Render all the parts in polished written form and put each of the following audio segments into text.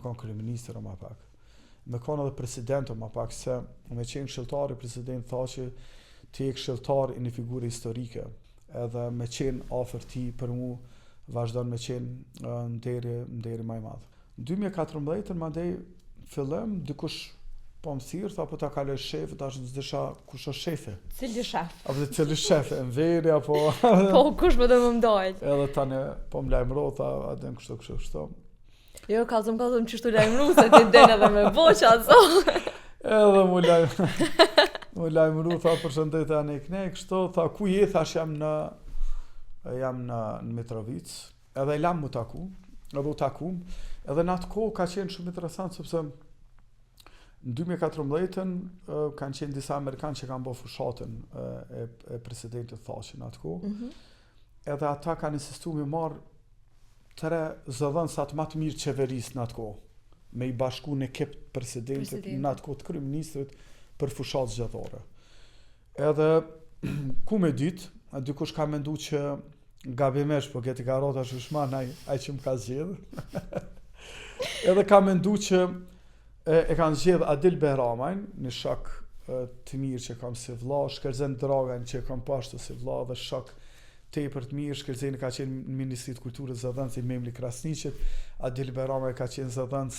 konë kryeministër o ma pak. Me konë edhe president o ma pak, se me qenë këshilltari, president tha që ti je këshilltar i një figure historike, edhe me qenë afër ti për mu vazhdon me qenë nderi më i madh. Në 2014 mandej fillim dikush po më thirr, tha po ta kaloj shefit, tash s'disha kush është shefi. Cili shef? Apo cili shef, Enveri apo Po kush më do më ndajt? Edhe tani po më lajmëro, tha adem kështu. Jo, kallzom çështu lajmëru se ti den edhe me voça aso. Edhe mu lajmëru, tha përshëndetje anë kënej, kështu, tha ku je, thash jam në Mitrovic, edhe e lam mu taku, edhe u takum, edhe në atë kohë ka qenë shumë interesant, sepse në 2014 kanë qenë disa Amerikanë që kanë bërë fushatën e presidentit Thaçi në atë kohë, edhe ata kanë insistuar me marrë 3 zëdhënësat më të mirë qeverisë në atë kohë, me i bashku në ekip presidentit në atë kohë të kryeministrit për fushatë zgjedhore. Edhe ku me ditë, dikush ka mendu që gabimesh, po këti karota shushman, ai që më ka zgjedhë. Edhe ka mendu që e kanë zgjedhë Adil Behramajn, një shok të mirë që kam si vlla, Shkëlzen Dragan që kam pashtu si vlla dhe shok tepër të mirë. Shkëlzeni ka qenë në Ministrinë e Kulturës zëdhënës i Memli Krasniqit, Adil Behramaj ka qenë zëdhënës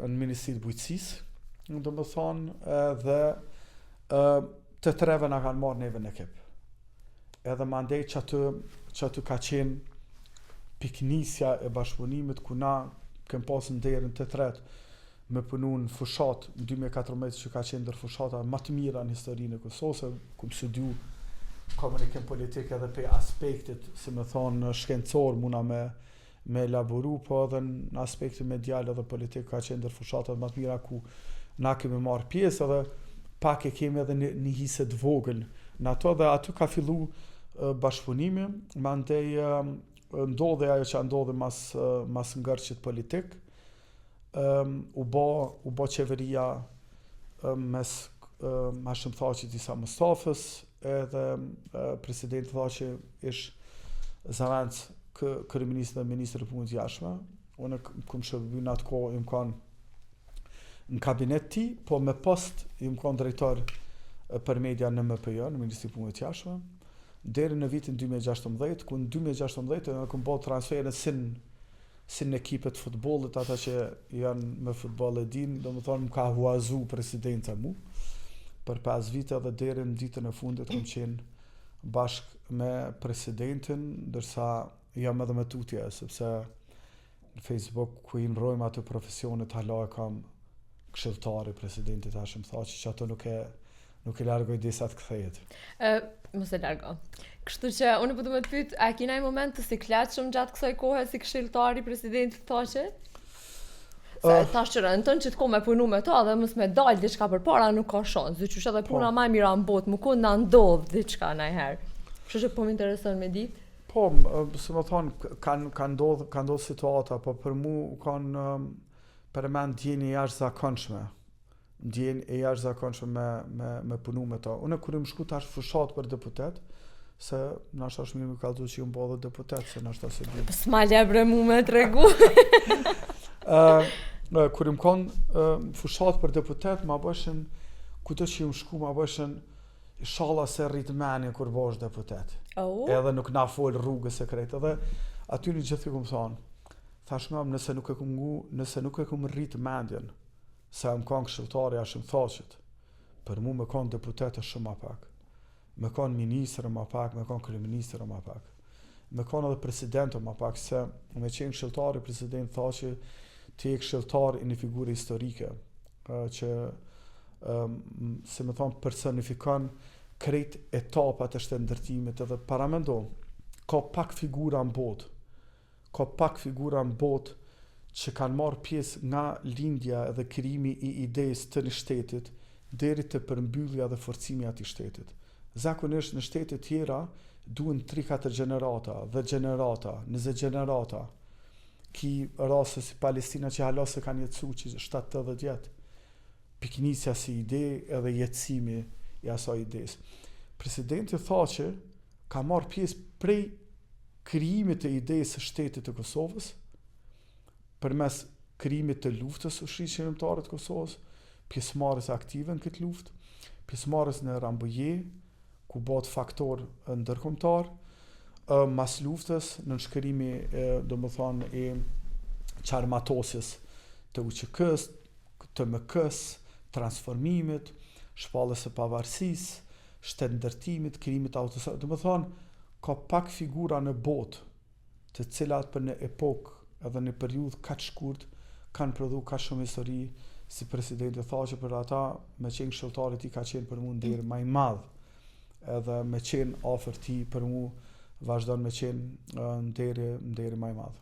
në Ministrinë e Bujqësisë, domethënë, dhe të treve na kanë marrë neve në ekip. Edhe mandej që aty ka qenë piknisja e bashkëpunimit ku na kem pas nderin të tretë me punu në fushat në 2014 që ka qenë ndër fushata më të mira në historinë e Kosovës, ku më studiu komunikim politik edhe pe aspektit, si me thonë, shkencor muna me elaboru, po edhe në aspektin medial edhe politik ka qenë ndër fushatat më të mira ku na kemi marrë pjesë, edhe pak e kemi edhe një hisë të vogël në ato, dhe aty ka fillu bashkëpunimi, mandej ndodhe ajo që ndodhe mas ngërqit politik, u bo qeveria mes Hashim Thaçit Isa Mustafës, edhe presidenti Thaçi ish zëvendës kryeminist dhe ministër e punës jashtme. Unë kum shërby në atë kohë im kanë në kabinet ti, po me post im kanë drejtor për media në MPJ, në Ministri e Punës jashtme, deri në vitin 2016, ku në 2016 në kom bërë transferin si në ekipet futbollit, ata që janë me futboll e din, do më thonë më ka huazu presidenta mu, për 5 vite, dhe deri në ditën e fundit kom qenë bashk me presidentin, ndërsa jam edhe me tutje, sepse në Facebook ku i nrojmë atë profesionit, hala e kam këshilltari presidentit Hashim Thaçi, që ato nuk e largoj disa të kthehet. Mos e largo. Kështu që unë po do të pyet, a kena një moment të sikletshëm gjatë kësaj kohe si këshilltari presidentit Thaçi? Se tash që rëndon që të ko me punu me ta dhe mos me dalë diçka përpara nuk ka shans. Dyqysh edhe puna më e mira në botë, më ku na ndodh diçka ndonjëherë. Kështu që po më intereson me ditë. Po, se më thonë, ka ndodh situata, po për mu kanë për men ndjenjë e jashtëzakonshme. Ndjenjë e jashtëzakonshme me punu me ta. Unë kur më shku tash fushat për deputet, se nashta është mirë më kallëzu që ju më bëdhe deputet, se nashta se di. S'ma lebre mu me tregu. Kur më konë fushat për deputet, ma bëshën, kuto që ju më shku, ma bëshën, inshallah se rrit meni kur bosh deputet. Edhe nuk na fol rrugës e krejt. Edhe aty një gjithë këmë thonë, thash ngam, nëse nuk e këmë rrit mendjen, se më kanë këshilltari Hashim Thaçit, për mu me kanë deputet shumë ma pak. Me kanë ministrë ma pak, me kanë kryeministrë ma pak. Me kanë edhe presidentë ma pak, se me qenë këshilltari president Thaçi, ti e këshilltar i një figure historike, që se me thonë personifikon krejt etapat e shtendërtimit, edhe paramendo, ka pak figura në botë, që kanë marrë pjesë nga lindja edhe krijimi i idejës të një shtetit deri te përmbyllja dhe forcimi i atij shtetit. Zakonisht në shtete tjera duhen 3-4 gjenerata, 10 gjenerata, 20 gjenerata. Ki raste si Palestina që hala se kanë jetësu që 70-80 vjet. Piknisja si ide edhe jetësimi i asaj idesë. Presidenti Thaçi ka marrë pjesë prej krijimit të idejës së shtetit të Kosovës, përmes krijimit të luftës Ushtrisë Qendrore të Kosovës, pjesëmarrës aktive në këtë luftë, pjesëmarrës në Rambuje, ku bëhet faktor ndërkombëtar, mas luftës në nënshkërimi domethënë e qarmatosjes të UÇK-s, të MK-s, transformimit, shpalljes së pavarësisë, shtetndërtimit, krijimit autostradë. Domethënë ka pak figura në botë të cilat për në epokë edhe në periudhë kaq shkurt kanë prodhu kaq shumë histori, si presidenti tha që për ata me qenë këshilltari i tij ka qenë për mua nderi më i madh, edhe me qenë afër tij për mua vazhdon me qenë nderi më i madh.